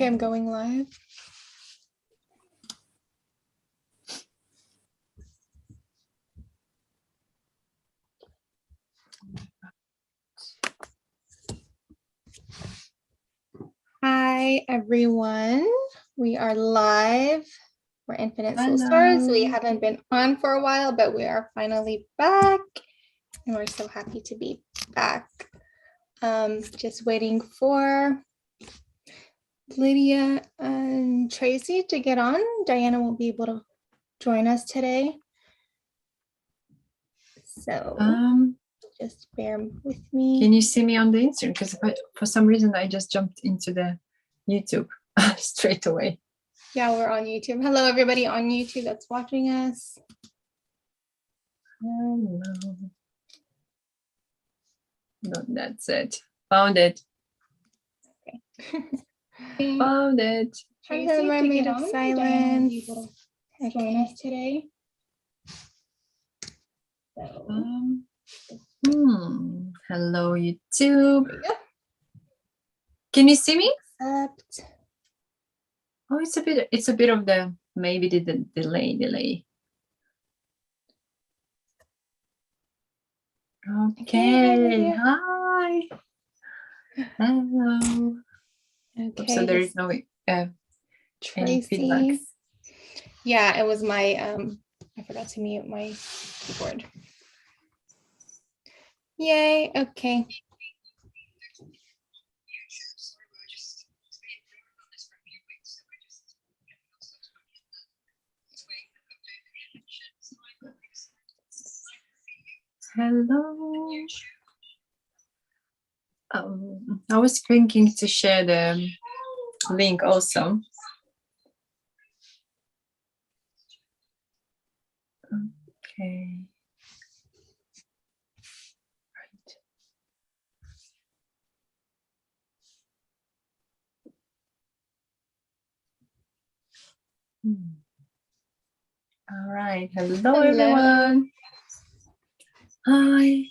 I'm going live. Hi, everyone. We are live. We're Infinite Soul Stars. We haven't been on for a while, but we are finally back. And we're so happy to be back. Just waiting for Lidia and Tracy to get on. Diana won't be able to join us today. So just bear with me. Can you see me on the Instagram? Because for some reason I just jumped into the YouTube straight away. Yeah, we're on YouTube. Hello, everybody on YouTube that's watching us. Hello. No, that's it. Found it. Okay. Found it. Hello, Mermaid of Silence. Join us today. So. Hello, YouTube. Can you see me? Accept. Oh, it's a bit of the maybe the delay. Okay. Hi. Hello. Okay. So there is no any feedback. Yeah, it was my I forgot to mute my keyboard. Yay. Okay. Hello. I was thinking to share the link also. Okay. Right. All right. Hello, everyone. Hi.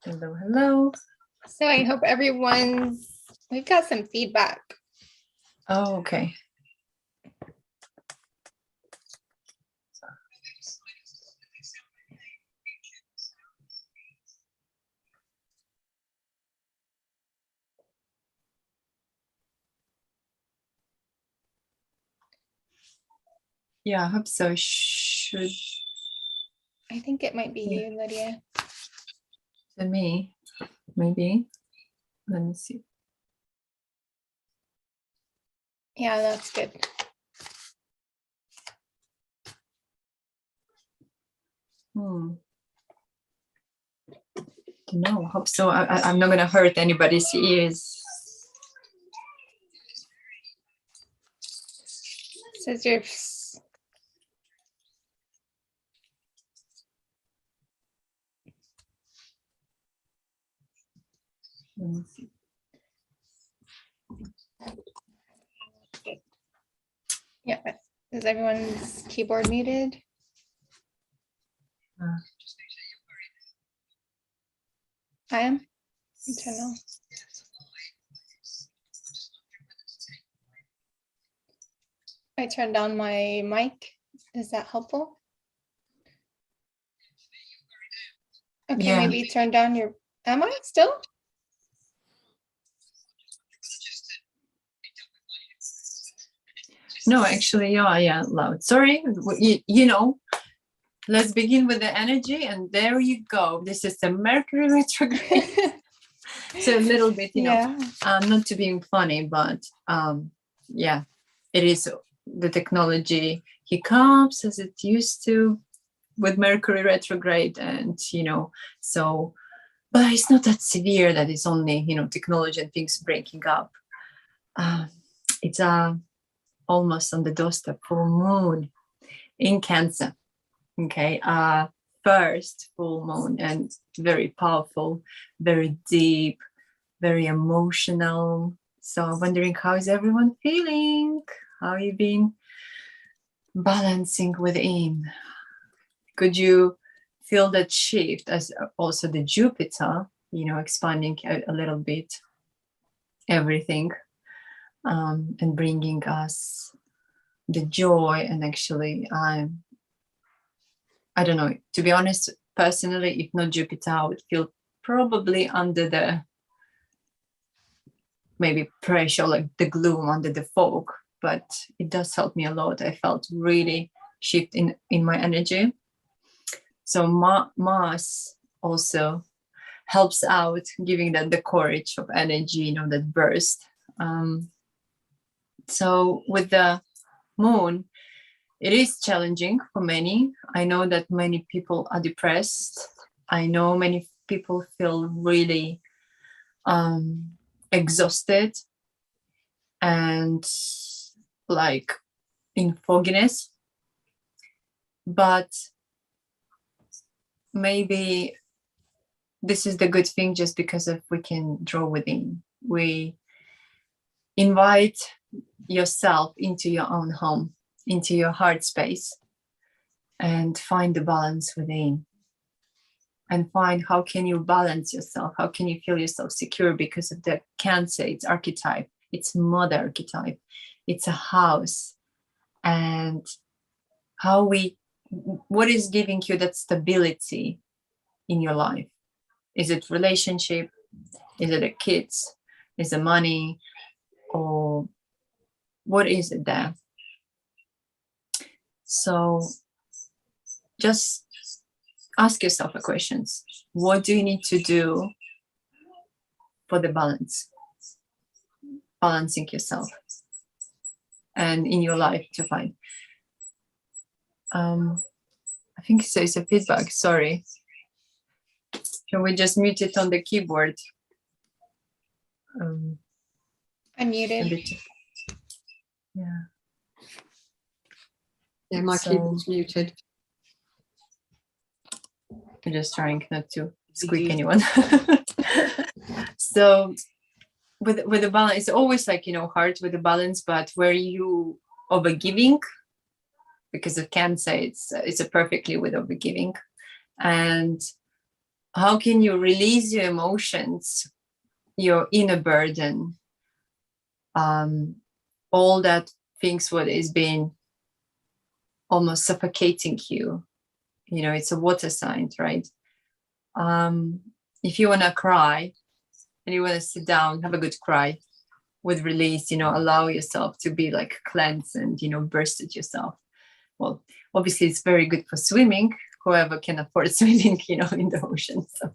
Hello. So I hope we've got some feedback. Oh, okay. Yeah, I hope so. I think it might be you, Lidia. To me, maybe. Let me see. Yeah, that's good. No, hope so. I'm not gonna hurt anybody's ears. Says your Let me see. Yeah, is everyone's keyboard muted? I am. Turn on. I turned on my mic. Is that helpful? Okay, yeah. Maybe turn down your. Am I still? No, actually, yeah, loud. Sorry, you know. Let's begin with the energy, and there you go. This is the Mercury retrograde. So a little bit, you know, not to being funny, but yeah, it is the technology hiccups as it used to with Mercury retrograde, and you know, so, but it's not that severe. That it's only, you know, technology and things breaking up. It's almost on the doorstep, full moon in Cancer. Okay, first full moon, and very powerful, very deep, very emotional. So I'm wondering, how is everyone feeling? How you been balancing within? Could you feel that shift as also the Jupiter, expanding a little bit everything, and bringing us the joy? And actually, I don't know, to be honest, personally, if not Jupiter, I would feel probably under the maybe pressure, like the gloom, under the fog, but it does help me a lot. I felt really shift in my energy. So Mars also helps out, giving that the courage of energy, that burst. So with the moon, it is challenging for many. I know that many people are depressed. I know many people feel really exhausted and like in fogginess. But maybe this is the good thing, just because if we can draw within, we invite yourself into your own home, into your heart space, and find the balance within, and find how can you balance yourself, how can you feel yourself secure, because of the Cancer, it's archetype, it's mother archetype, it's a house. And what is giving you that stability in your life? Is it relationship? Is it the kids? Is it money? Or what is it there? So just ask yourself a question. What do you need to do for the balance? Balancing yourself and in your life to find. I think so. It's a feedback. Sorry. Can we just mute it on the keyboard? I'm muted. Yeah. Yeah, my keyboard's muted. I'm just trying not to squeak anyone. So with the balance, it's always like, hard with the balance, but where you overgiving, because of Cancer, it's a perfectly with overgiving. And how can you release your emotions, your inner burden, all that things what is being almost suffocating you? It's a water sign, right? If you want to cry and you want to sit down, have a good cry with release, allow yourself to be like cleansed and, burst it yourself. Well, obviously it's very good for swimming, whoever can afford swimming, in the ocean. So,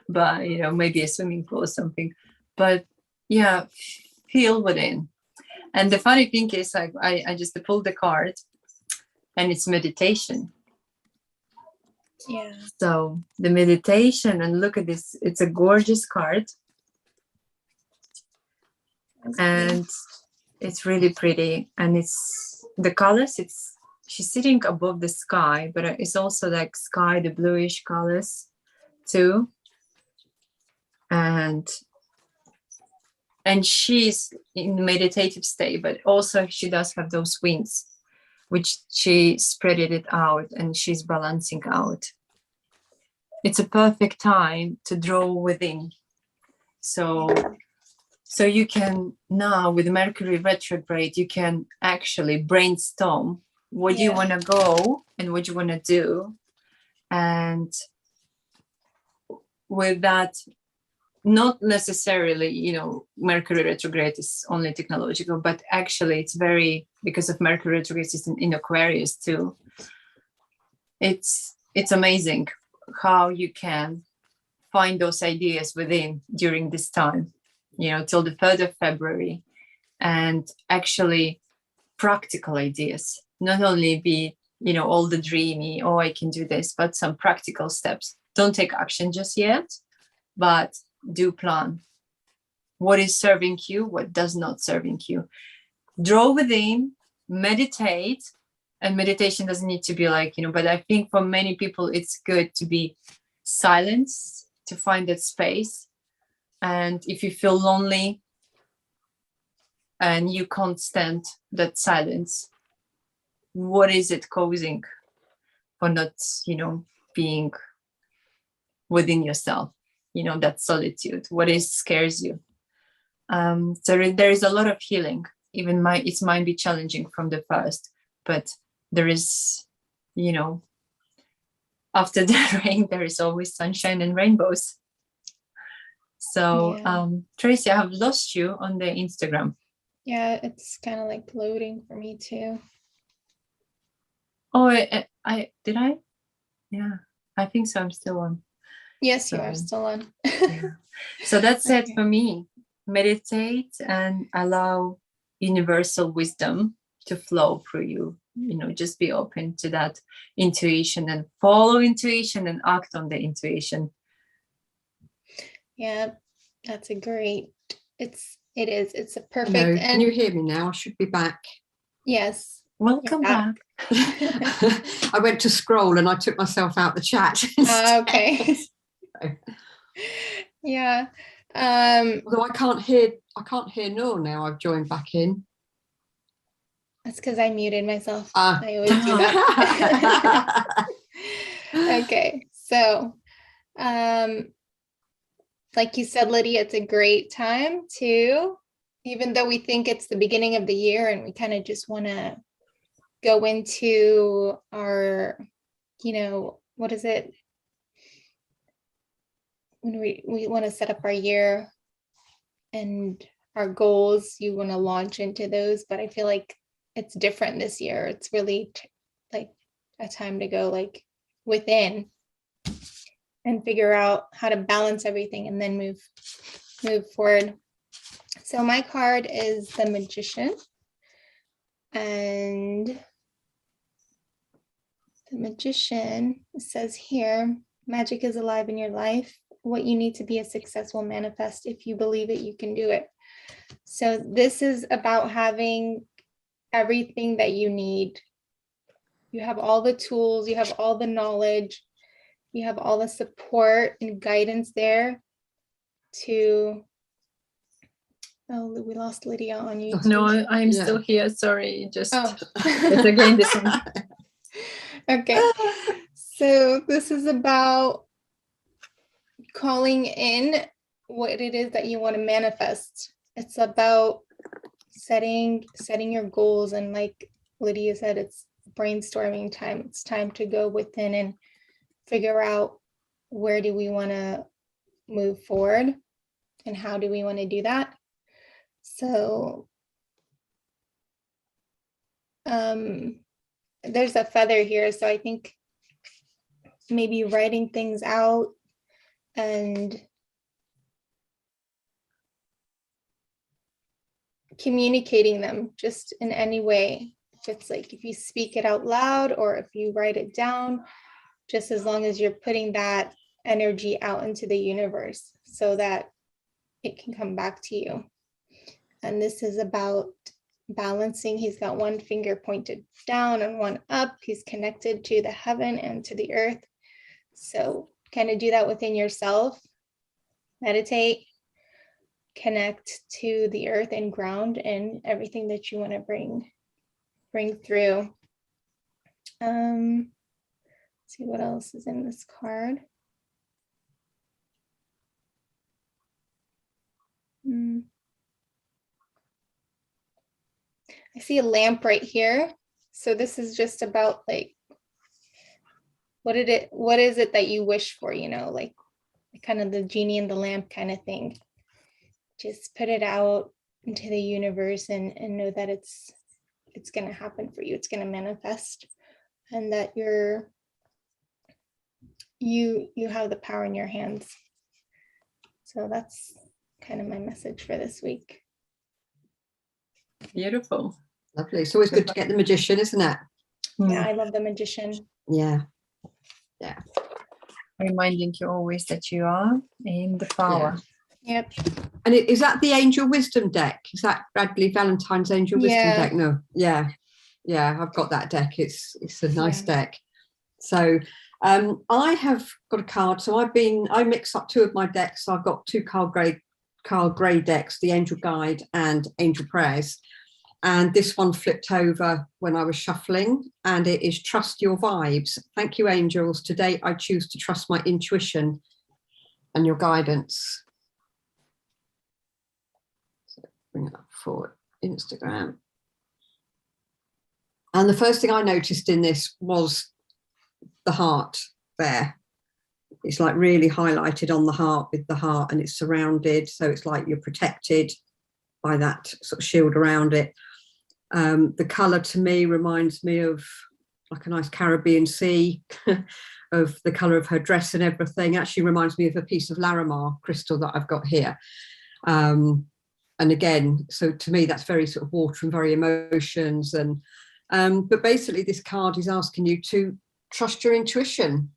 but, maybe a swimming pool or something. But yeah, feel within. And the funny thing is, like, I just pulled the card and it's meditation. Yeah. So the meditation, and look at this, it's a gorgeous card. And it's really pretty. And it's the colors, she's sitting above the sky, but it's also like sky, the bluish colors too. And she's in meditative state, but also she does have those wings, which she spreaded it out and she's balancing out. It's a perfect time to draw within. So you can now, with Mercury retrograde, you can actually brainstorm what you want to go and what you want to do. And with that, not necessarily, Mercury retrograde is only technological, but actually it's very, because of Mercury retrograde is in Aquarius too. It's amazing how you can find those ideas within during this time, till the 3rd of February, and actually practical ideas, not only be, all the dreamy, oh, I can do this, but some practical steps. Don't take action just yet, but do plan what is serving you, what does not serving you. Draw within, meditate. And meditation doesn't need to be like, but I think for many people it's good to be silence, to find that space. And if you feel lonely and you can't stand that silence, what is it causing? for not, being within yourself, that solitude, what scares you. So there is a lot of healing. Even it might be challenging from the first, but there is, after the rain, there is always sunshine and rainbows. So, Tracy, I have lost you on the Instagram. Yeah, it's kind of like loading for me too. Oh, I did I? Yeah, I think so. I'm still on. Yes, you are still on. Yeah. So that's it for me. Meditate and allow universal wisdom to flow through you. Just be open to that intuition and follow intuition and act on the intuition. Yeah, that's a great. It's a perfect. Hello. Can you hear me now? I should be back. Yes. Welcome back. I went to scroll and I took myself out the chat. Okay. Yeah. Although I can't hear Noor now. I've joined back in. That's because I muted myself. I always do that. Okay, so like you said, Lydia, it's a great time to, even though we think it's the beginning of the year and we kind of just want to go into our, what is it? When we want to set up our year and our goals, you want to launch into those, but I feel like it's different this year. It's really like a time to go like within and figure out how to balance everything and then move forward. So my card is the Magician, and the Magician says here, magic is alive in your life. What you need to be a success will manifest. If you believe it, you can do it. So this is about having everything that you need. You have all the tools, you have all the knowledge, you have all the support and guidance there to, oh, we lost Lydia on YouTube. No, I'm still here. Sorry, just it's again this one. Okay, so this is about calling in what it is that you want to manifest. It's about setting your goals, and like Lydia said, it's brainstorming time. It's time to go within and figure out where do we want to move forward and how do we want to do that. So there's a feather here, so I think maybe writing things out and communicating them just in any way. If it's like, if you speak it out loud or if you write it down, just as long as you're putting that energy out into the universe so that it can come back to you. And this is about balancing. He's got one finger pointed down and one up. He's connected to the heaven and to the earth. So kind of do that within yourself. Meditate, connect to the earth and ground and everything that you want to bring through. Let's see what else is in this card. I see a lamp right here. So this is just about like, what is it that you wish for, like kind of the genie in the lamp kind of thing. Just put it out into the universe and know that it's going to happen for you. It's going to manifest, and that you have the power in your hands. So that's kind of my message for this week. Beautiful. Lovely. It's always good to get the Magician, isn't it? Yeah, I love the Magician. Yeah. Reminding you always that you are in the power. Yep. And is that the Angel Wisdom deck? Is that Bradley Valentine's Angel Wisdom deck? No. Yeah. I've got that deck. It's a nice deck. So I have got a card. So I mix up two of my decks. So I've got two Carl Gray decks, the Angel Guide and Angel Prayers. And this one flipped over when I was shuffling, and it is trust your vibes. Thank you, angels. Today I choose to trust my intuition and your guidance. So bring it up for Instagram. And the first thing I noticed in this was the heart there. It's like really highlighted on the heart with the heart, and it's surrounded. So it's like you're protected by that sort of shield around it. The colour to me reminds me of like a nice Caribbean sea, of the colour of her dress and everything. Actually reminds me of a piece of Larimar crystal that I've got here. And again, so to me, that's very sort of water and very emotions. And but basically this card is asking you to trust your intuition,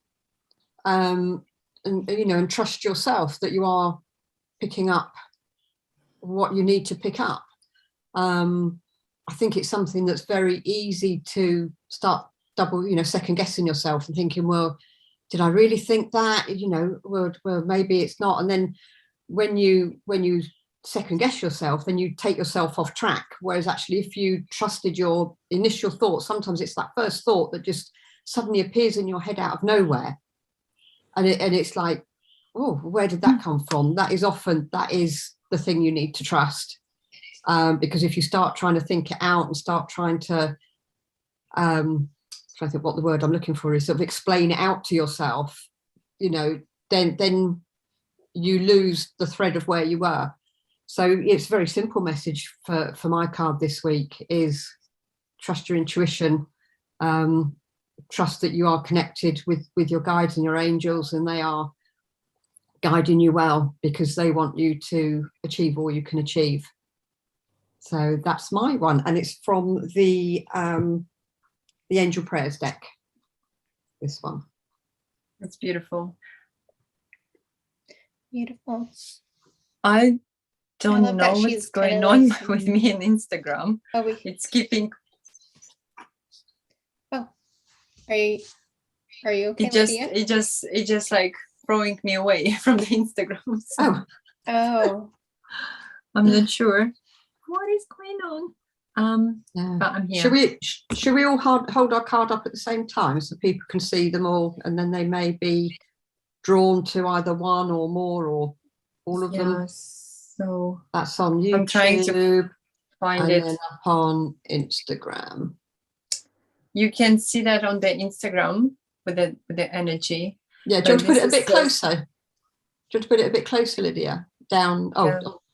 and and trust yourself that you are picking up what you need to pick up. I think it's something that's very easy to start second guessing yourself and thinking, well, did I really think that? Well, maybe it's not. And then when you second guess yourself, then you take yourself off track. Whereas actually, if you trusted your initial thought, sometimes it's that first thought that just suddenly appears in your head out of nowhere. And it's like, oh, where did that come from? That is the thing you need to trust. Because if you start trying to think it out and start trying to, trying to think what the word I'm looking for is, sort of explain it out to yourself, then you lose the thread of where you were. So it's a very simple message for my card this week is trust your intuition, trust that you are connected with your guides and your angels, and they are guiding you well because they want you to achieve all you can achieve. So that's my one, and it's from the Angel Prayers deck. This one. That's beautiful. Beautiful. I don't know what's going on with me on Instagram. It's keeping. Oh, are you okay? It just like throwing me away from the Instagram. So. Oh, I'm not sure what is going on. But I'm here. Should we all hold our card up at the same time so people can see them all, and then they may be drawn to either one or more or all of them? So that's on YouTube. I'm trying to find it. Then up on Instagram. You can see that on the Instagram with the energy. Yeah, do you want to put it a bit closer? Do you want to put it a bit closer, Lydia? Down.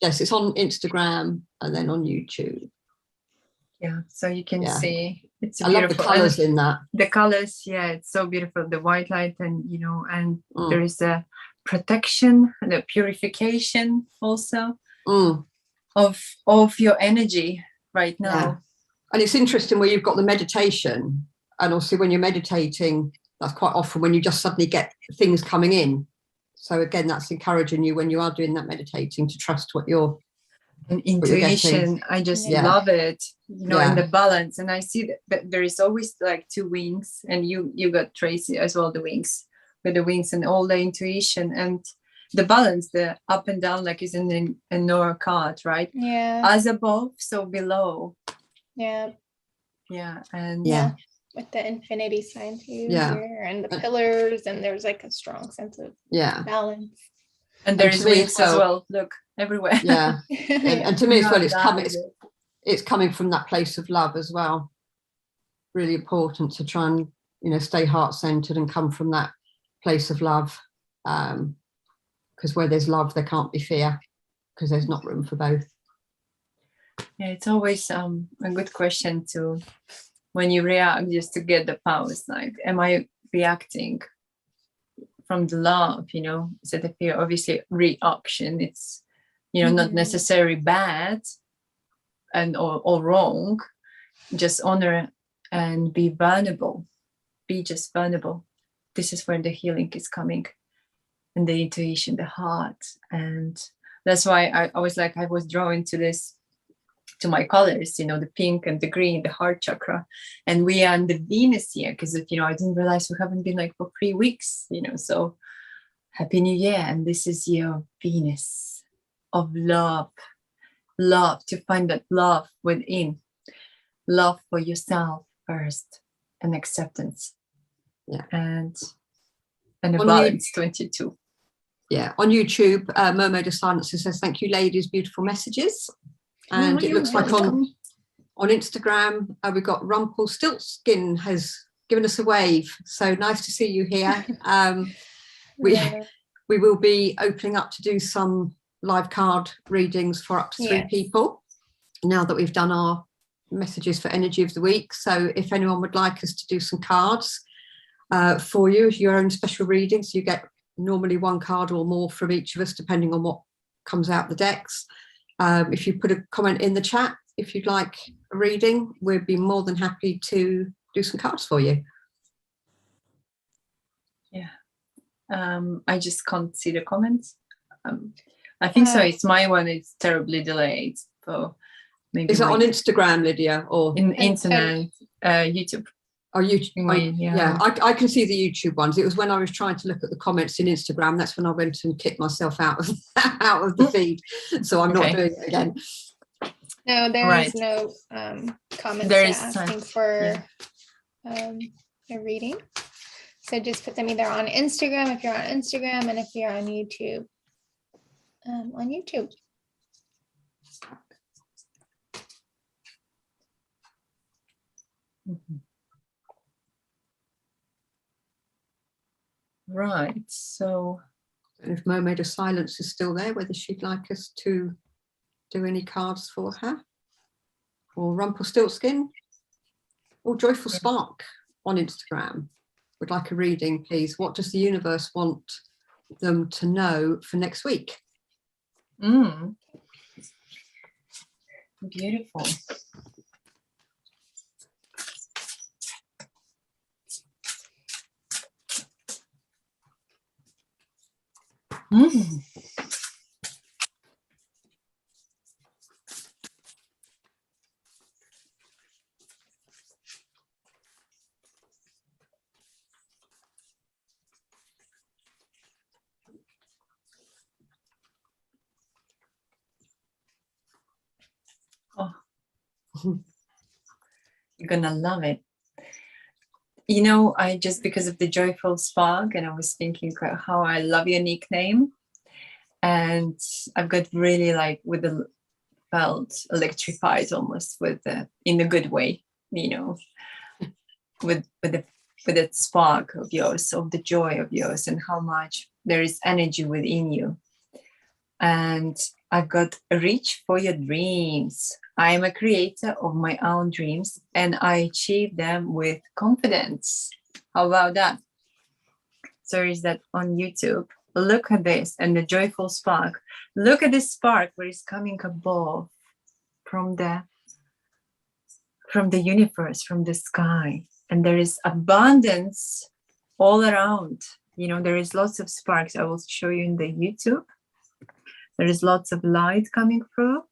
Yes, it's on Instagram and then on YouTube. Yeah, so you can see it's I love the colors in that. The colors, it's so beautiful. The white light, and there is a protection and a purification also of your energy right now. Yeah. And it's interesting where you've got the meditation, and also when you're meditating, that's quite often when you just suddenly get things coming in. So again, that's encouraging you when you are doing that meditating to trust what you're and intuition. I just love it, in the balance. And I see that there is always like two wings, and you got Tracy as well, the wings and all the intuition and the balance, the up and down, like is in a Noor card, right? Yeah. As above, so below. Yeah. Yeah. And with the infinity sign too here, and the pillars, and there's like a strong sense of balance. And there is wings as well. Look everywhere. Yeah. And to me as well, it's coming from that place of love as well. Really important to try and stay heart-centered and come from that place of love. Because where there's love, there can't be fear, because there's not room for both. Yeah, it's always a good question to, when you react, just to get the powers, like, am I reacting from the love, instead of fear? Obviously reaction, it's not necessarily bad and or wrong. Just honor and be vulnerable, be just vulnerable. This is where the healing is coming, and the intuition, the heart. And that's why I was like, I was drawn to this, to my colors, the pink and the green, the heart chakra. And we are in the Venus here, because I didn't realize we haven't been like for 3 weeks, so happy new year. And this is your Venus of love, to find that love within. love for yourself first, and acceptance. Yeah. And a balance, 22. Yeah, on YouTube, Mermaid of Silence says, thank you, ladies, beautiful messages. And it looks like on Instagram, we've got Rumpelstiltskin has given us a wave. So nice to see you here. We will be opening up to do some live card readings for up to 3 people now that we've done our messages for Energy of the Week. So if anyone would like us to do some cards for you, your own special readings, you get normally 1 card or more from each of us, depending on what comes out the decks. If you put a comment in the chat, if you'd like a reading, we'd be more than happy to do some cards for you. Yeah. I just can't see the comments. I think so. It's my one. It's terribly delayed. So maybe is it on Instagram, Lydia, or in internet, YouTube? Oh, YouTube. Yeah, I can see the YouTube ones. It was when I was trying to look at the comments in Instagram. That's when I went and kicked myself out of the feed. So I'm not doing it again. No, there is no comments asking for a reading. So just put them either on Instagram if you're on Instagram, and if you're on YouTube, on YouTube. Mm-hmm. Right. So if Mermaid of Silence is still there, whether she'd like us to do any cards for her, or Rumpelstiltskin, or Joyful Spark on Instagram would like a reading, please. What does the universe want them to know for next week? Beautiful. Oh, you're gonna love it. You know, I just, because of the Joyful Spark, and I was thinking how I love your nickname, and I've got really felt electrified almost with in a good way, you know, with that spark of yours, of the joy of yours, and how much there is energy within you. And I've got a reach for your dreams. I am a creator of my own dreams, and I achieve them with confidence. How about that? So is that on YouTube? Look at this, and the Joyful Spark. Look at this spark where it's coming above from the universe, from the sky. And there is abundance all around. You know, there is lots of sparks. I will show you in the YouTube. There is lots of light coming through.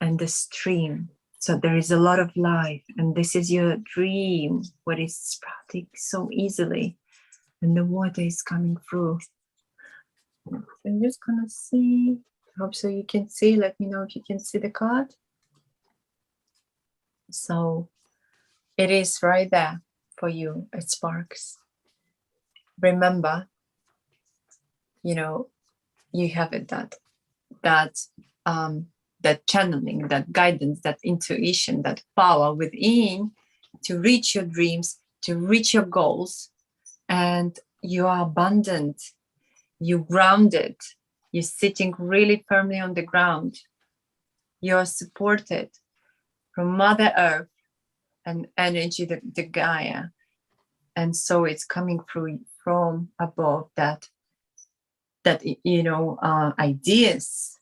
And the stream. So there is a lot of life. And this is your dream, what is sprouting so easily. And the water is coming through. So I'm just gonna see. I hope so you can see. Let me know if you can see the card. So it is right there for you. It sparks. Remember, you know, you have it, that channeling, that guidance, that intuition, that power within to reach your dreams, to reach your goals. And you are abundant, you're grounded, you're sitting really firmly on the ground. You are supported from Mother Earth and energy, the Gaia. And so it's coming through from above that you know, ideas,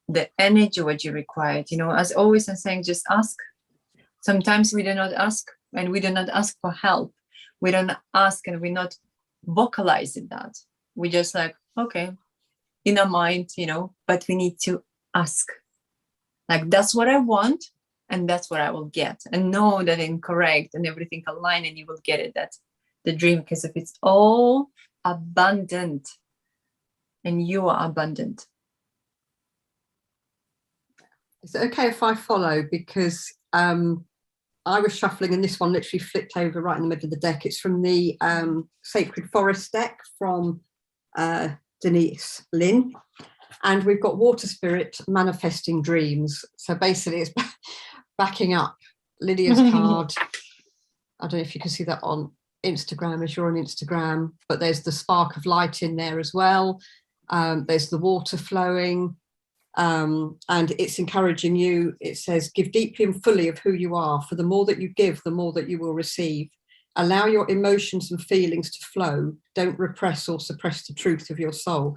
the energy what you required, you know, as always I'm saying, just ask. Sometimes we do not ask, and we do not ask for help. We don't ask, and we're not vocalizing that. We just like, okay, in our mind, you know, but we need to ask. Like, that's what I want, and that's what I will get. And know that I'm correct and everything aligned, and you will get it. That's the dream, because if it's all abundant, and you are abundant. Is it okay if I follow? Because I was shuffling and this one literally flipped over right in the middle of the deck. It's from the Sacred Forest deck from Denise Lynn. And we've got Water Spirit Manifesting Dreams. So basically it's backing up Lydia's card. I don't know if you can see that on Instagram, as you're on Instagram, but there's the spark of light in there as well. There's the water flowing. And it's encouraging you. It says, give deeply and fully of who you are, for the more that you give, the more that you will receive. Allow your emotions and feelings to flow. Don't repress or suppress the truth of your soul.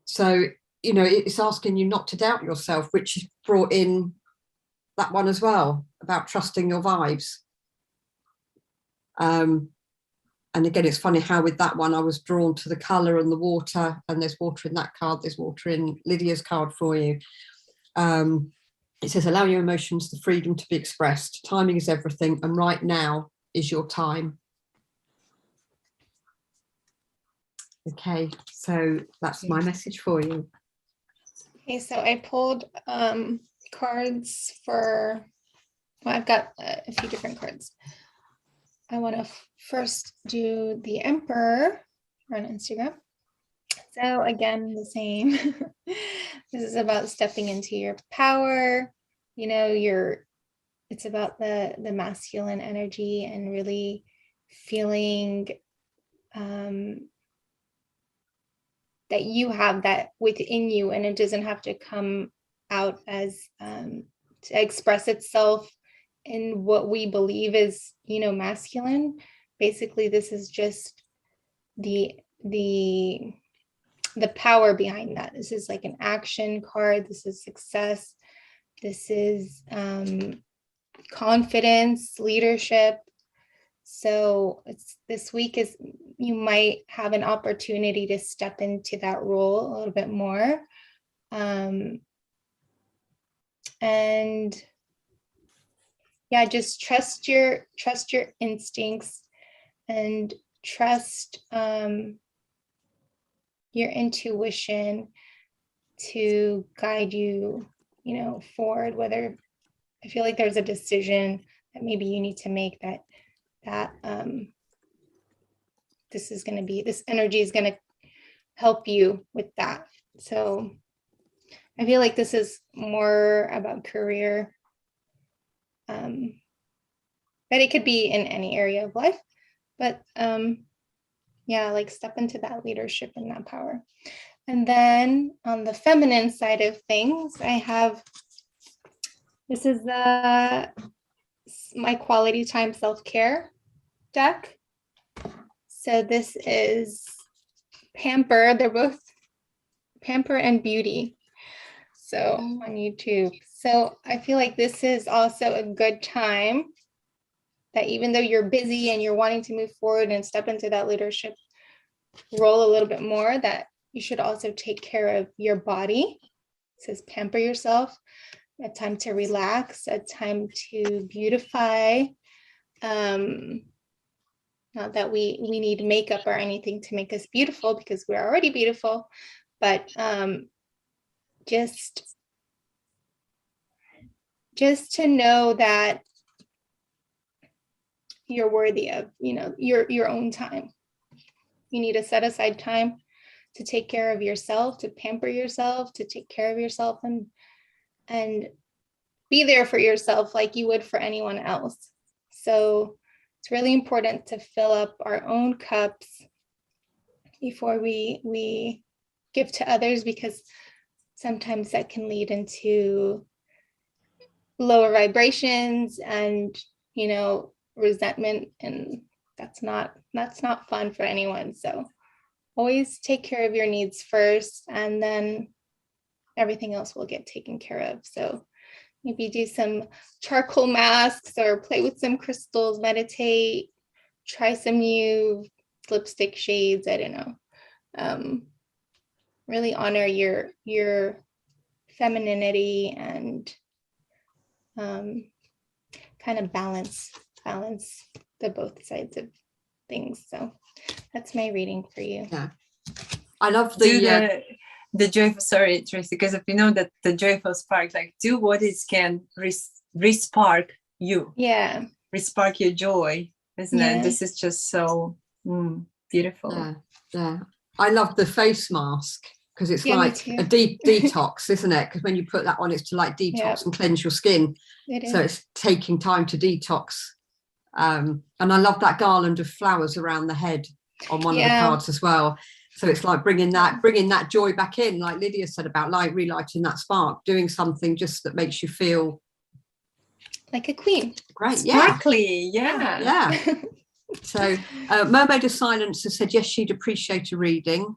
So, you know, it's asking you not to doubt yourself, which is brought in that one as well, about trusting your vibes. And again, it's funny how with that one I was drawn to the colour and the water, and there's water in that card, there's water in Lydia's card for you. It says, allow your emotions the freedom to be expressed. Timing is everything, and right now is your time. Okay, so that's my message for you. Okay, so I pulled cards for, well, I've got a few different cards. I want to first do the Emperor on Instagram. So again, the same. This is about stepping into your power. You know, it's about the masculine energy and really feeling that you have that within you, and it doesn't have to come out as to express itself in what we believe is, you know, masculine. Basically, this is just the power behind that. This is like an action card. This is success. This is confidence, leadership. So this week is, you might have an opportunity to step into that role a little bit more. And yeah, just trust your instincts and trust your intuition to guide you, you know, forward. Whether I feel like there's a decision that maybe you need to make that this energy is going to help you with that. So I feel like this is more about career, but it could be in any area of life. But yeah, like step into that leadership and that power. And then on the feminine side of things, I have, this is my quality time self-care deck. So this is Pamper. They're both Pamper and Beauty. So on YouTube. So I feel like this is also a good time that even though you're busy and you're wanting to move forward and step into that leadership role a little bit more, that you should also take care of your body. It says pamper yourself, a time to relax, a time to beautify. Not that we need makeup or anything to make us beautiful, because we're already beautiful, but just to know that you're worthy of, you know, your own time. You need to set aside time to take care of yourself, to pamper yourself, to take care of yourself, and be there for yourself like you would for anyone else. So it's really important to fill up our own cups before we give to others, because sometimes that can lead into lower vibrations and, you know, resentment, and that's not fun for anyone. So always take care of your needs first, and then everything else will get taken care of. So maybe do some charcoal masks or play with some crystals, meditate, try some new lipstick shades. I don't know. Really honor your femininity and kind of balance the both sides of things. So that's my reading for you. Yeah, I love the the joyful, sorry, Tracy, because if you know that the joyful spark, like do what it can re-spark you. Yeah. Re-spark your joy, isn't it? This is just so beautiful. Yeah. I love the face mask because it's like a deep detox, isn't it? Because when you put that on, it's to like detox and cleanse your skin. It's taking time to detox. And I love that garland of flowers around the head on one of the cards as well. So it's like bringing that joy back in, like Lidia said about like relighting that spark, doing something just that makes you feel like a queen. Great, sparkly, yeah. So Mermaid of Silence has said yes, she'd appreciate a reading.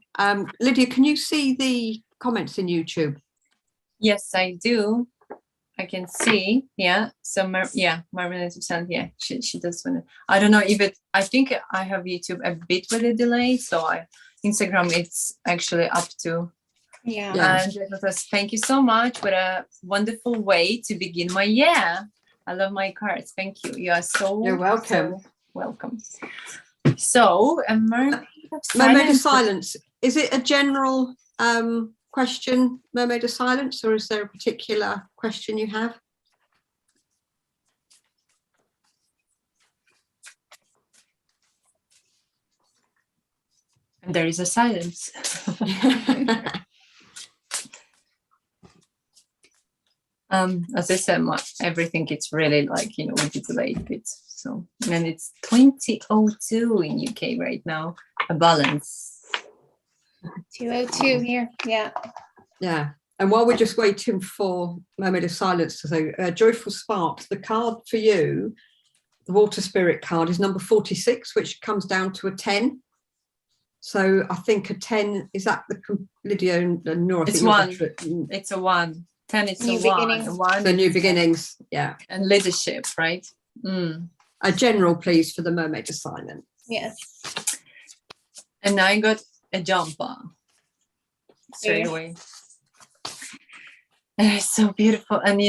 Lidia, can you see the comments in YouTube? Yes, I do. I can see, so Mermaid of Silence, she does want to. I don't know if I think I have YouTube a bit with a delay, so Instagram it's actually up to. And thank you so much. What a wonderful way to begin my year. I love my cards. Thank you. You are You're welcome. So welcome. So, Mermaid of Silence. Is it a general question, Mermaid of Silence, or is there a particular question you have? And there is a silence. As I said, everything it's really like, with the delayed bits. So, and it's 20:02 in UK right now. A balance. 2:02 here. Yeah. And while we're just waiting for Mermaid of Silence to say, Joyful Sparks, the card for you, the Water Spirit card is number 46, which comes down to a 10. So I think a 10, is that the Lidia and Noor? It's one. It's a 1. 10 is new beginnings. One. The new beginnings, and leadership, right? A general, please, for the Mermaid of Silence. Yes. And I got a jumper straight away. And it's so beautiful, and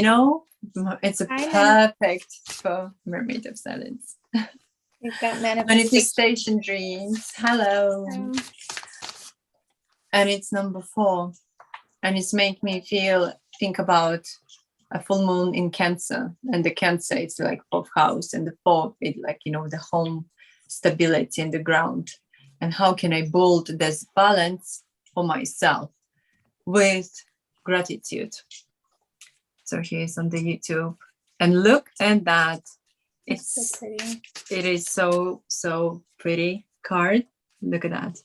it's a perfect for Mermaid of Silence. We've got manifestation dreams. Hello. And it's number 4, and it's make me think about a full moon in Cancer, and the Cancer it's like 4th house, and the 4th it like the home stability and the ground, and how can I build this balance for myself with gratitude. So here's on the YouTube, and look at that. It's so pretty. It is so pretty card. Look at that.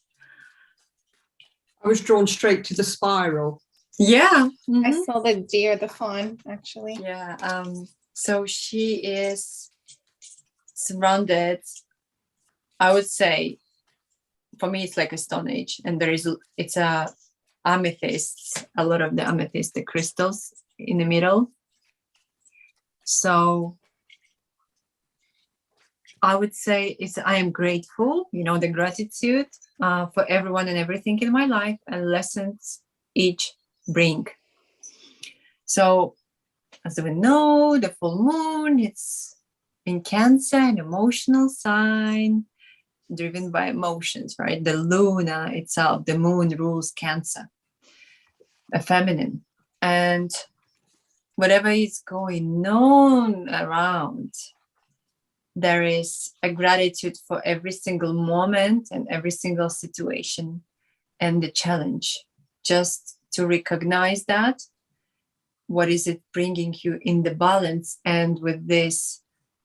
I was drawn straight to the spiral. Yeah. I saw the deer, the fawn, actually. Yeah. So she is surrounded, I would say, for me it's like a Stone Age, and it's a amethyst, a lot of the amethyst, the crystals in the middle. So I would say I am grateful, the gratitude for everyone and everything in my life, and lessons each bring. So as we know, the full moon, it's in Cancer, an emotional sign driven by emotions, right? The Luna itself, the moon rules Cancer, a feminine. And whatever is going on around, there is a gratitude for every single moment and every single situation and the challenge. Just to recognize that, what is it bringing you in the balance, and with this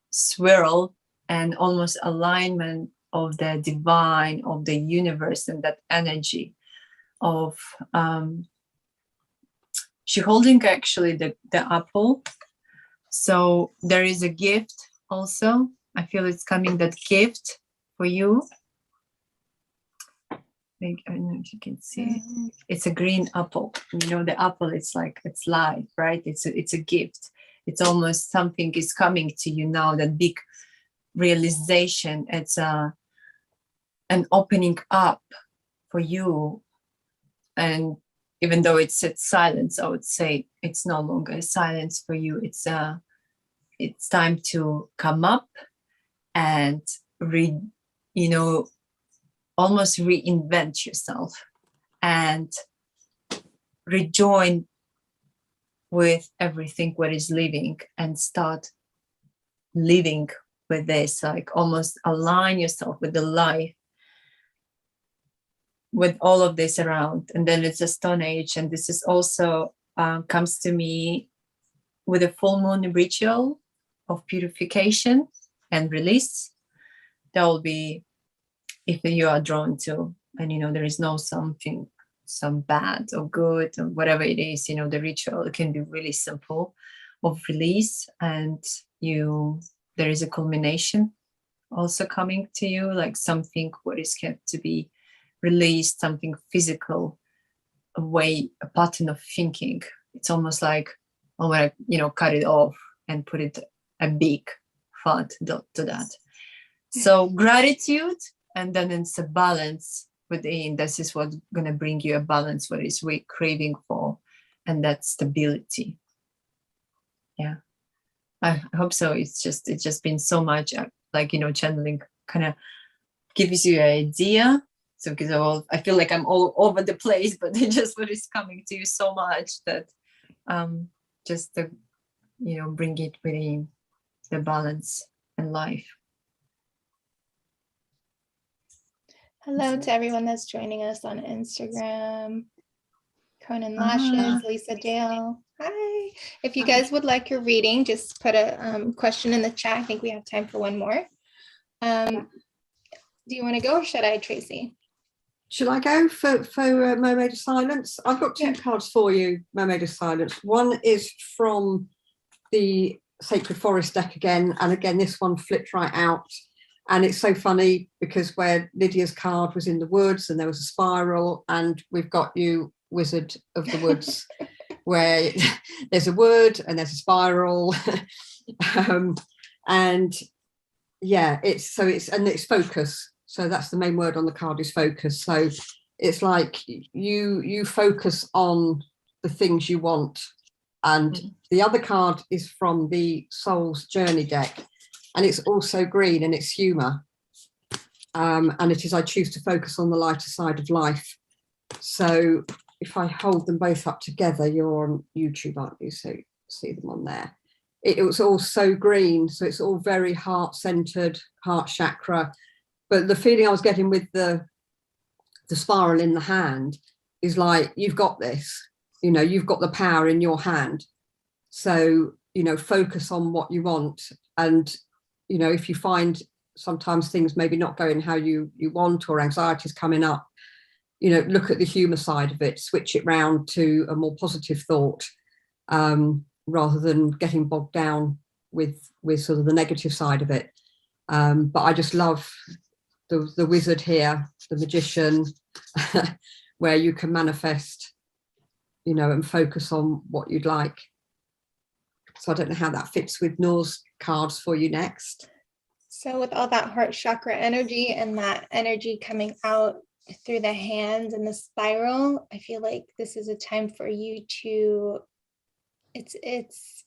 swirl and almost alignment of the divine, of the universe, and that energy of she holding actually the apple. So there is a gift also. I feel it's coming, that gift for you. I don't know if you can see. It's a green apple. The apple, it's like, it's life, right? It's a gift. It's almost something is coming to you now, that big realization. It's an opening up for you. And even though it's silence, I would say it's no longer a silence for you. It's time to come up and almost reinvent yourself and rejoin with everything what is living and start living with this, like almost align yourself with the life, with all of this around. And then it's a stone age, and this is also comes to me with a full moon ritual of purification and release. That will be, if you are drawn to, and there is no something, some bad or good or whatever it is, the ritual, it can be really simple, of release, and there is a culmination also coming to you, like something what is kept to be released, something physical, a pattern of thinking. It's almost like, I want to, cut it off and put it a big fat dot to that. So gratitude, and then it's a balance within. This is what's going to bring you a balance, what is we craving for, and that stability. Yeah, I hope so. It's just been so much, like, channeling kind of gives you an idea. So because I feel like I'm all over the place, but it's just what is coming to you so much that just to, bring it within the balance in life. Hello to everyone that's joining us on Instagram. Conan Lashes, Lisa Dale. Hi. If you guys would like your reading, just put a question in the chat. I think we have time for one more. Do you want to go, or should I, Tracy? Should I go for Mermaid of Silence? I've got two cards for you, Mermaid of Silence. One is from the Sacred Forest deck again, and again this one flipped right out. And it's so funny because where Lydia's card was in the woods and there was a spiral, and we've got you, Wizard of the Woods, where there's a wood and there's a spiral. And yeah, it's focus. So that's the main word on the card, is focus. So it's like you focus on the things you want. And the other card is from the Soul's Journey deck. And it's also green, and it's humor. And it is, I choose to focus on the lighter side of life. So if I hold them both up together, you're on YouTube, aren't you? So see them on there. It was all so green. So it's all very heart-centered, heart chakra. But the feeling I was getting with the spiral in the hand is like, you've got this, you've got the power in your hand. So, focus on what you want. And if you find sometimes things maybe not going how you want, or anxiety's coming up, look at the humor side of it, switch it round to a more positive thought, rather than getting bogged down with sort of the negative side of it. But I just love the wizard here, the magician, where you can manifest, and focus on what you'd like. So I don't know how that fits with Noor's cards for you next. So with all that heart chakra energy and that energy coming out through the hands and the spiral, I feel like this is a time for you to, it's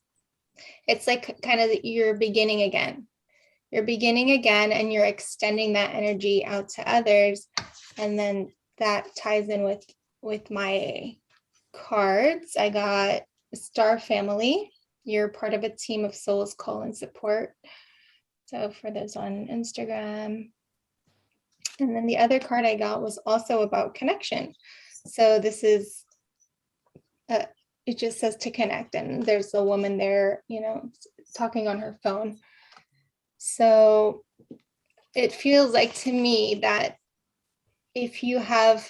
like kind of you're beginning again. You're beginning again, and you're extending that energy out to others. And then that ties in with my cards. I got Star Family. You're part of a team of souls, call and support. So for those on Instagram. And then the other card I got was also about connection. So this is, it just says to connect. And there's a woman there, talking on her phone. So it feels like to me that if you have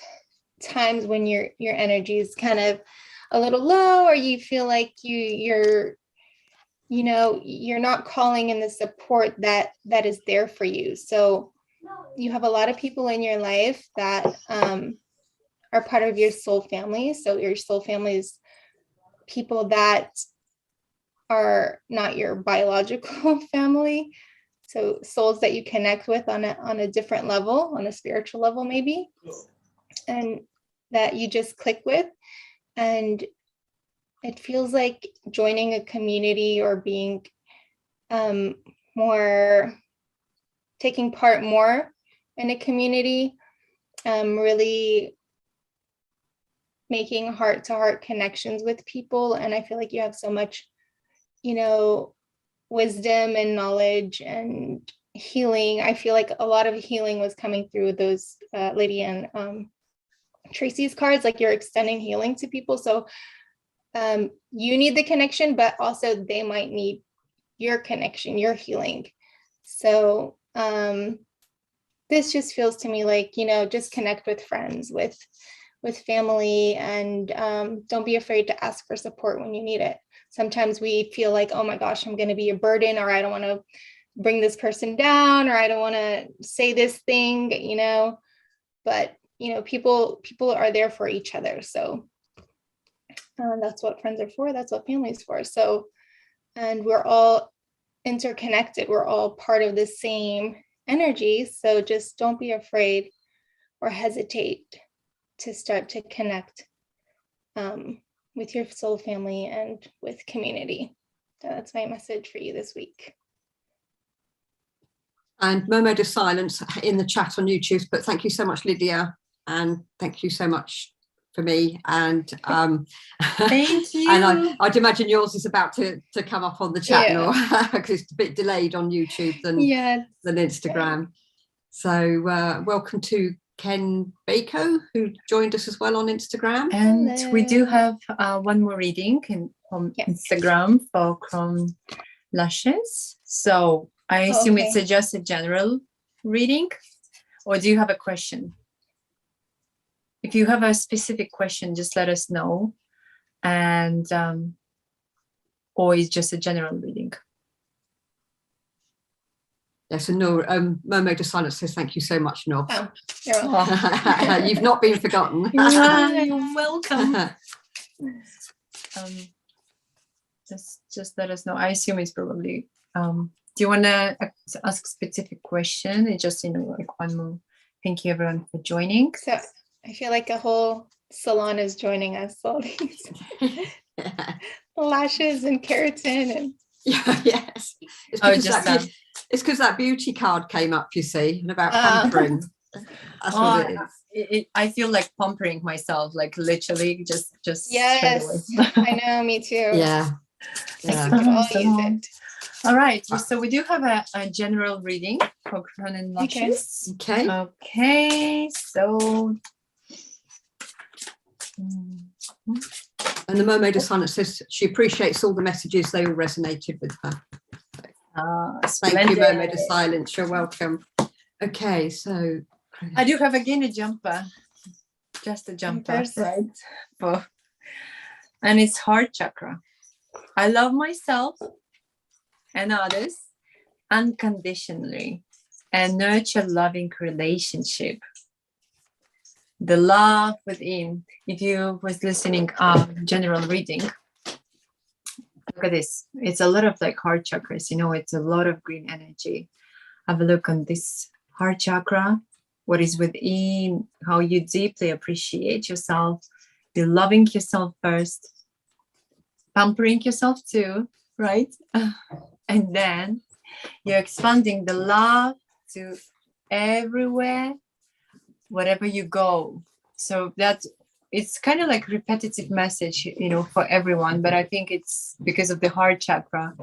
times when your energy is kind of a little low, or you feel like you're not calling in the support that is there for you. So you have a lot of people in your life that are part of your soul family. So your soul family is people that are not your biological family. So souls that you connect with on a different level, on a spiritual level maybe, and that you just click with. And it feels like joining a community or being taking part more in a community really making heart-to-heart connections with people. And I feel like you have so much, wisdom and knowledge and healing. I feel like a lot of healing was coming through those Lydia and Tracy's cards, like you're extending healing to people. So you need the connection, but also they might need your connection, your healing. So this just feels to me like, just connect with friends, with family, and don't be afraid to ask for support when you need it. Sometimes we feel like, oh my gosh, I'm going to be a burden, or I don't want to bring this person down, or I don't want to say this thing, but people are there for each other. So that's what friends are for. That's what family's for. So, and we're all interconnected. We're all part of the same energy. So just don't be afraid or hesitate to start to connect with your soul family and with community. So that's my message for you this week. And Moment of Silence in the chat on YouTube, but thank you so much, Lydia, and thank you so much for me. And thank you. And I'd imagine yours is about to come up on the chat, Noor, because it's a bit delayed on YouTube than Instagram. So welcome to Ken Bako, who joined us as well on Instagram. And we do have one more reading on Instagram for Chrome Lashes. So I assume it's just a general reading, or do you have a question? If you have a specific question, just let us know. And or it's just a general reading. Yes, and Noor, Mermaid of Silence says thank you so much, Noor. Oh, you're welcome. You've not been forgotten. You're welcome. Just let us know. I assume it's probably. Do you want to ask a specific question? It's just like one more. Thank you everyone for joining. So I feel like a whole salon is joining us. All these lashes and keratin and yes. It's because that beauty card came up, you see, and about pampering. That's what it is. I feel like pampering myself, like literally just yes. I know, me too. Yeah. We could all use it. All right. So we do have a general reading for crown and lashes. Okay. So. And the Mermaid of Silence says she appreciates all the messages. They all resonated with her. Thank you, Mermaid of Silence. You're welcome. Okay, so I do have again a jumper, just a jumper, right? And it's heart chakra. I love myself and others unconditionally and nurture loving relationship. The love within. If you was listening, general reading. Look at this. It's a lot of like heart chakras, it's a lot of green energy. Have a look on this heart chakra, what is within, how you deeply appreciate yourself. You're loving yourself first, pampering yourself too, right? And then you're expanding the love to everywhere, wherever you go. So it's kind of like repetitive message, for everyone, but I think it's because of the heart chakra.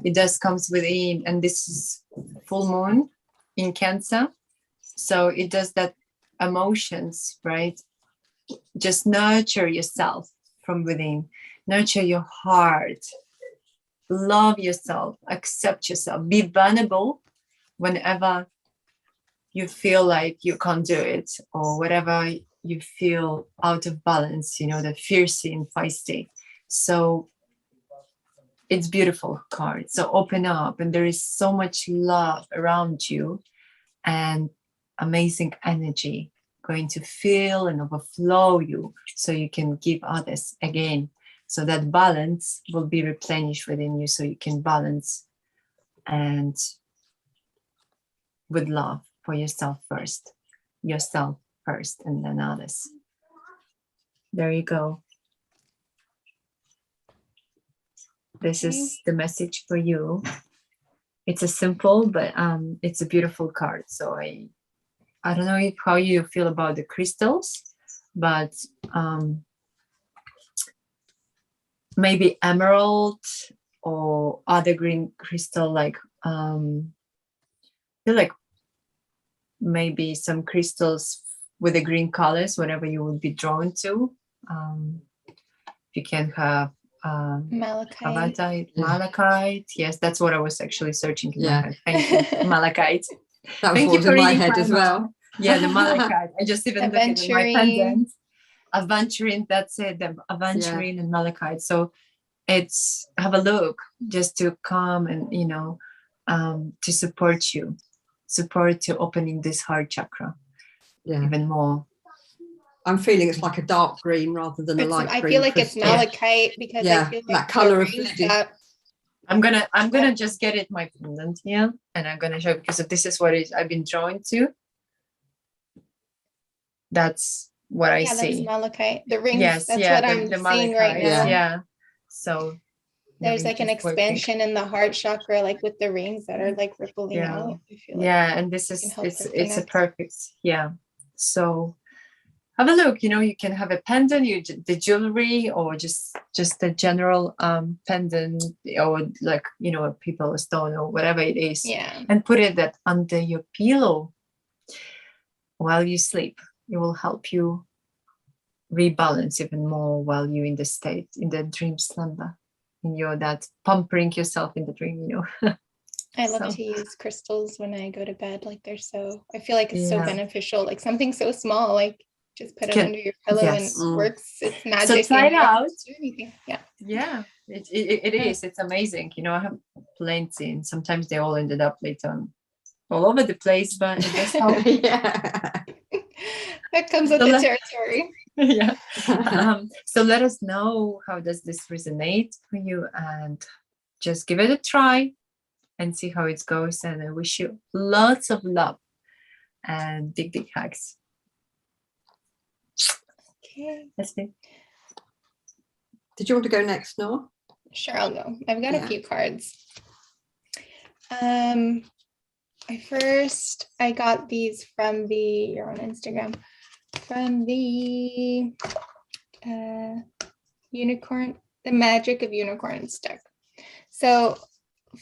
It does comes within, and this is full moon in Cancer. So it does that emotions, right? Just nurture yourself from within, nurture your heart, love yourself, accept yourself, be vulnerable whenever you feel like you can't do it, or whatever you feel out of balance, the fiercey and feisty. So it's beautiful card. So open up, and there is so much love around you and amazing energy going to fill and overflow you, so you can give others again. So that balance will be replenished within you, so you can balance and with love for yourself first, and then others. There you go. This is the message for you. It's a simple, but it's a beautiful card. So I don't know how you feel about the crystals, but maybe emerald or other green crystal, like feel like maybe some crystals with the green colors, whatever you would be drawn to. You can have malachite. Yes, that's what I was actually searching in my head. Thank you, malachite. That was what was in my head as well. Yeah, the malachite. I just even looked at my pendant. Aventurine, that's it. The aventurine and malachite. So it's have a look just to come and to support you opening this heart chakra even more. I'm feeling it's like a dark green rather than a light green. I feel like crystal. It's malachite because I feel like that color of Lidia. I'm gonna just get it my pendant here, and I'm gonna show, because this is what I've been drawing to. That's what I see. That's malachite. The rings. Yes, that's what I'm seeing right now. Yeah. So there's like an expansion in the heart chakra, like with the rings that are like rippling out. I feel like and this is it's a perfect. So have a look. You can have a pendant, the jewelry, or just a general pendant, or like a people stone or whatever it is. And put it under your pillow while you sleep. It will help you rebalance even more while you're in the dream slumber. That pampering yourself in the dream. I love to use crystals when I go to bed. Like I feel like it's so beneficial. Like something so small, like just put it under your pillow and it works. It's magic. So try it out. Do anything. Yeah. It is. It's amazing. I have plenty, and sometimes they all ended up later all over the place, but it does help. That comes with the territory. So let us know, how does this resonate for you, and just give it a try and see how it goes. And I wish you lots of love and big hugs. Okay. Did you want to go next, Noor? Sure, I'll go. I've got a few cards. I got these from you're on Instagram, from the unicorn, the magic of unicorns deck. So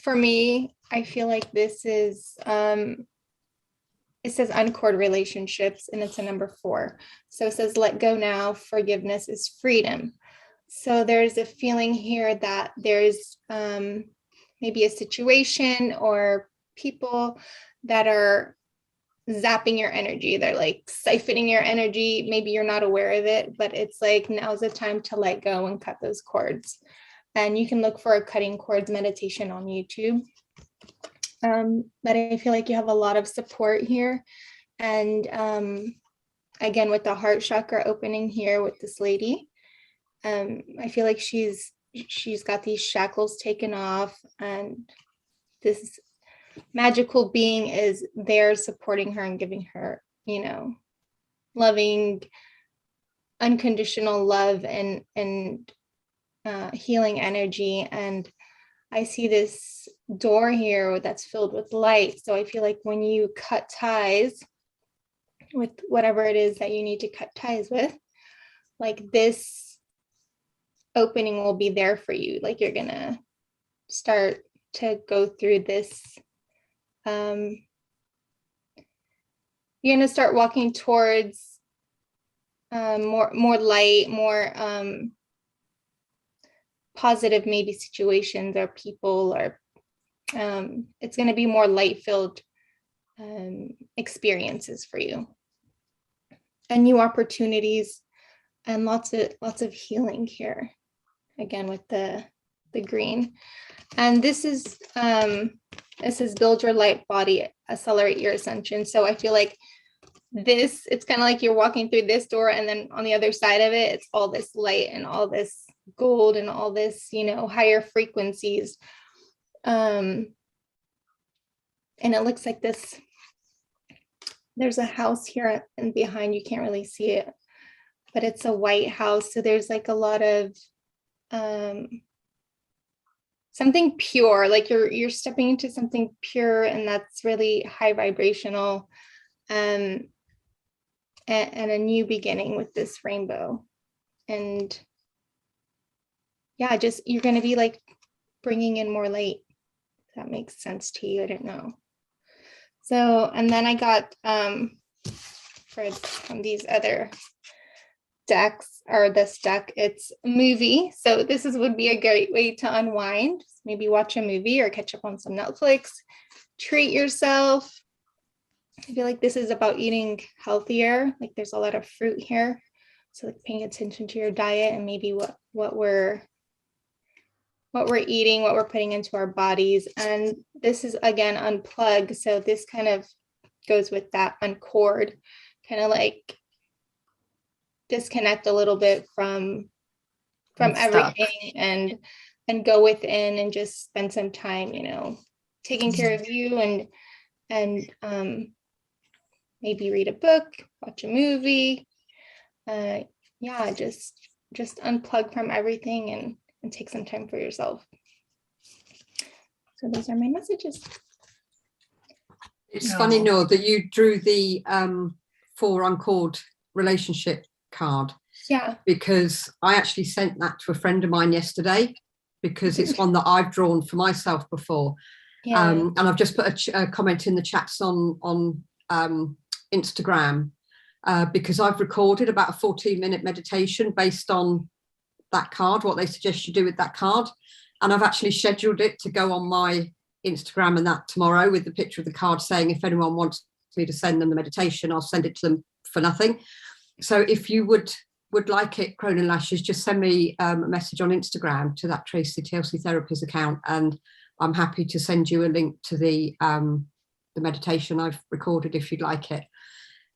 for me, I feel like this is it says uncord relationships, and it's a number 4. So it says let go now, forgiveness is freedom. So there's a feeling here that there's maybe a situation or people that are zapping your energy. They're like siphoning your energy. Maybe you're not aware of it, but it's like now's the time to let go and cut those cords. And you can look for a cutting cords meditation on YouTube. But I feel like you have a lot of support here. And again, with the heart chakra opening here with this lady, I feel like she's got these shackles taken off, and this magical being is there supporting her and giving her, loving, unconditional love and healing energy. And I see this door here that's filled with light. So I feel like when you cut ties with whatever it is that you need to cut ties with, like this opening will be there for you. Like you're gonna start to go through this. You're gonna start walking towards more light, more positive maybe situations or people, or it's going to be more light-filled experiences for you, and new opportunities, and lots of healing here. Again with the green, and this is build your light body, accelerate your ascension. So I feel like it's kind of like you're walking through this door, and then on the other side of it, it's all this light and all this gold and all this, higher frequencies. And it looks like this. There's a house here and behind, you can't really see it, but it's a white house. So there's like a lot of something pure, like you're stepping into something pure, and that's really high vibrational, and a new beginning with this rainbow. And yeah, just you're going to be like bringing in more light. If that makes sense to you. I don't know. So, and then I got from these other decks, or this deck, it's a movie. So this would be a great way to unwind. Maybe watch a movie or catch up on some Netflix, treat yourself. I feel like this is about eating healthier. Like there's a lot of fruit here. So like paying attention to your diet and maybe what we're eating, what we're putting into our bodies. And this is again unplug. So this kind of goes with that uncord, kind of like disconnect a little bit from everything and go within and just spend some time, you know, taking care of you and maybe read a book, watch a movie. Yeah, just unplug from everything and take some time for yourself. So those are my messages. It's funny, Noor, that you drew the 4 uncord relationship card. Yeah. Because I actually sent that to a friend of mine yesterday, because it's one that I've drawn for myself before. Yeah. And I've just put a comment in the chats on Instagram, because I've recorded about a 14-minute meditation based on that card, what they suggest you do with that card. And I've actually scheduled it to go on my Instagram and that tomorrow, with the picture of the card saying if anyone wants me to send them the meditation, I'll send it to them for nothing. So if you would like it, Cronin Lashes, just send me a message on Instagram to that Tracy TLC Therapies account, and I'm happy to send you a link to the meditation I've recorded if you'd like it.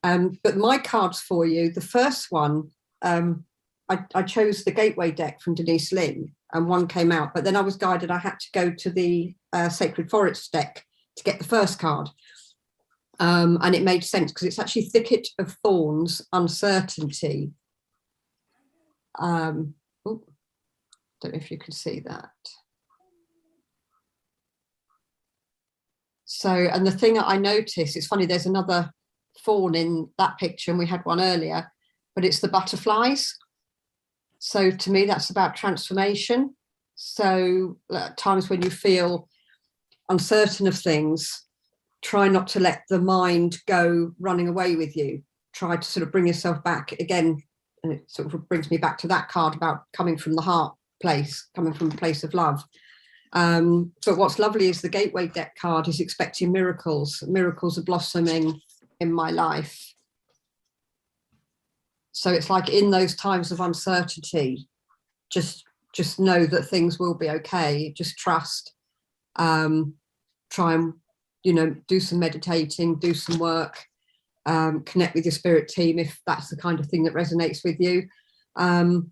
But my cards for you, the first one, I chose the Gateway deck from Denise Lynn, and one came out, but then I was guided I had to go to the Sacred Forest deck to get the first card. And it made sense because it's actually Thicket of Thorns, Uncertainty. Don't know if you can see that. So, and the thing that I noticed, it's funny, there's another fawn in that picture, and we had one earlier, but it's the butterflies. So to me, that's about transformation. So at times when you feel uncertain of things, try not to let the mind go running away with you. Try to sort of bring yourself back again. And it sort of brings me back to that card about coming from the heart place, coming from a place of love. But what's lovely is the Gateway deck card is expecting miracles. Miracles are blossoming in my life. So it's like in those times of uncertainty, just know that things will be okay. Just trust. Try and, do some meditating, do some work, connect with your spirit team if that's the kind of thing that resonates with you. And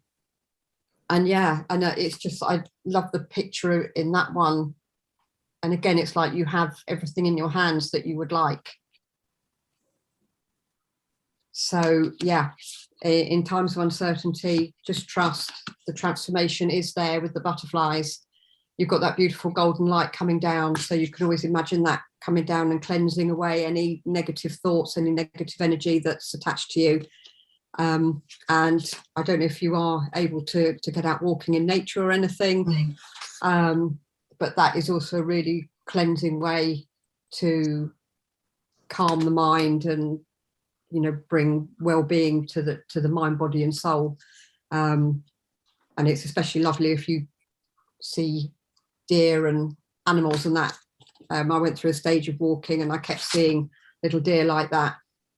yeah, I know it's just, I love the picture in that one. And again, it's like you have everything in your hands that you would like. So yeah, in times of uncertainty, just trust the transformation is there with the butterflies. You've got that beautiful golden light coming down. So you can always imagine that coming down and cleansing away any negative thoughts, any negative energy that's attached to you. And I don't know if you are able to get out walking in nature or anything, but that is also a really cleansing way to calm the mind and bring well-being to the mind, body and soul. And it's especially lovely if you see deer and animals and that. I went through a stage of walking and I kept seeing little deer like that.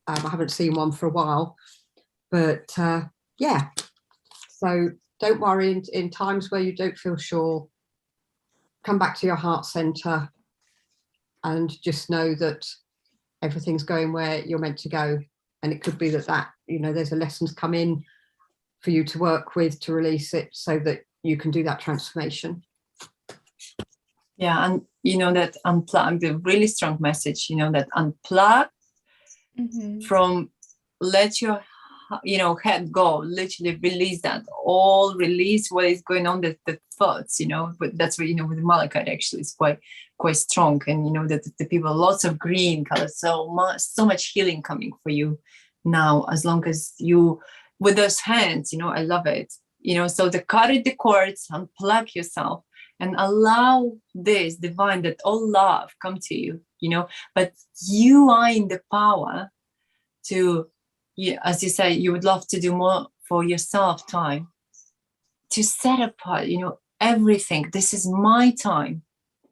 I haven't seen one for a while, but yeah, so don't worry. In times where you don't feel sure, come back to your heart center and just know that everything's going where you're meant to go. And it could be that there's a lessons come in for you to work with to release it so that you can do that transformation. Yeah, and that unplug, the really strong message, that unplug from, let your head go, literally release that, all release what is going on, the thoughts, but that's what with malachite actually is quite strong. And that the people, lots of green colors, so much healing coming for you now, as long as you with those hands, I love it. so to cut the cords, unplug yourself, and allow this divine, that all love come to you, but you are in the power to, as you say, you would love to do more for yourself time, to set apart, everything. This is my time.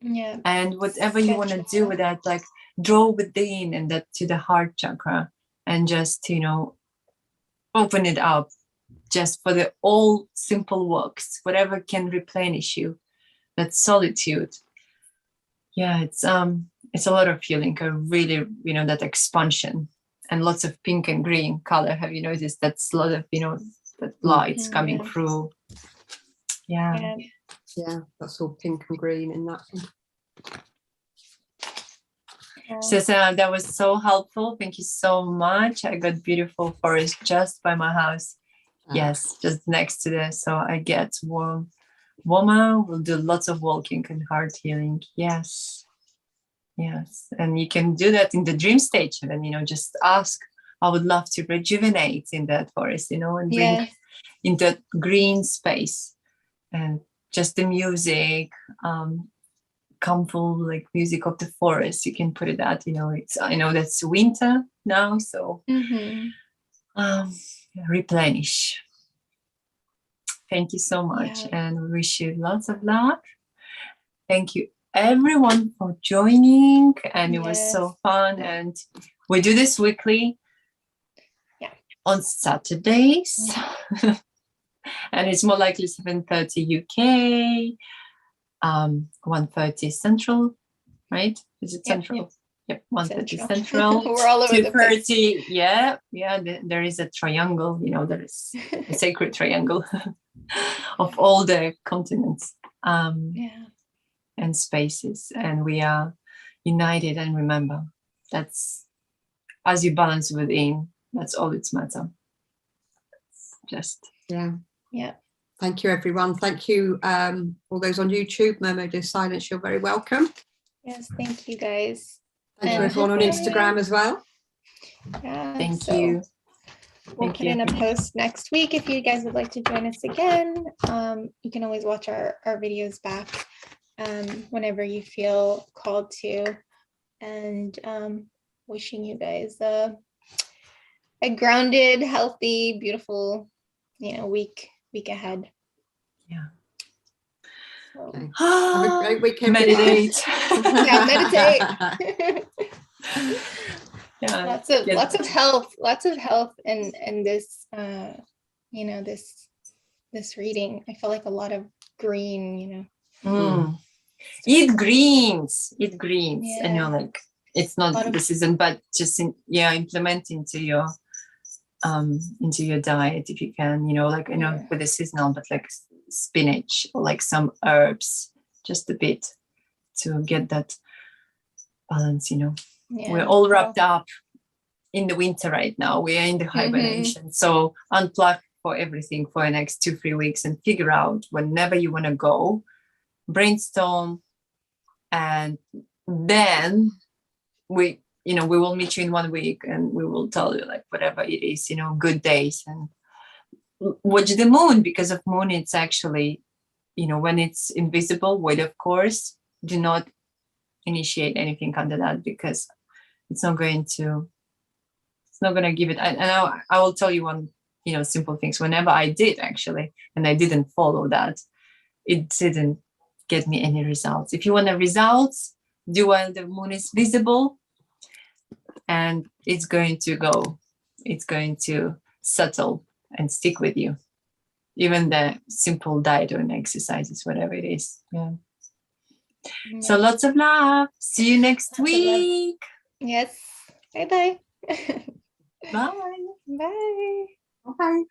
Yeah. And whatever you want to do with that, like draw within and that to the heart chakra, and just, open it up just for the all simple works, whatever can replenish you, that solitude. Yeah, it's a lot of feeling. I really, that expansion, and lots of pink and green color. Have you noticed that's a lot of, that lights coming through? Yeah, that's all pink and green in that one. So that was so helpful. Thank you so much. I got beautiful forest just by my house. Yes, just next to this. So I get warmer. We'll do lots of walking and heart healing. Yes. And you can do that in the dream stage. And just ask. I would love to rejuvenate in that forest, and bring in that green space, and just the music. Comfortable, like music of the forest, you can put it at, I know that's winter now, so replenish. Thank you so much, and we wish you lots of love. Thank you everyone for joining, and it was so fun, and we do this weekly on Saturdays. And it's more likely 7:30 UK, 1:30 Central, right? Is it Central? Yep, 1:30 Central. We're all over 2:30. Yeah. There is a triangle. There is a sacred triangle of all the continents and spaces, and we are united. And remember, that's as you balance within. That's all it's matter. Just Thank you, everyone. Thank you, all those on YouTube. Mermaid in Silence, you're very welcome. Yes, thank you, guys. Thank you, everyone on Instagram as well. Yeah, thank you. We'll put in a post next week if you guys would like to join us again. You can always watch our videos back whenever you feel called to. And wishing you guys a grounded, healthy, beautiful, week ahead. Okay. Have a great weekend. Meditate. Meditate. Lots of health in this this reading. I feel like a lot of green, Eat greens, and like, it's not the season, but just implement into your diet if you can, with the seasonal, but like spinach or like some herbs, just a bit to get that balance. We're all wrapped up in the winter right now. We are in the hibernation. So unplug for everything for the next 2-3 weeks and figure out whenever you want to go, brainstorm, and then we will meet you in 1 week and we will tell you like whatever it is, good days, and watch the moon, because of moon it's actually, when it's invisible, wait, of course, do not initiate anything under that, because it's not going to give it. And I will tell you one, simple things. Whenever I did actually, and I didn't follow that, it didn't get me any results. If you want the results, do while the moon is visible, and it's going to settle and stick with you. Even the simple diet or exercises, whatever it is. So lots of love. See you next week. Yes. Bye-bye. Bye. Bye. Bye.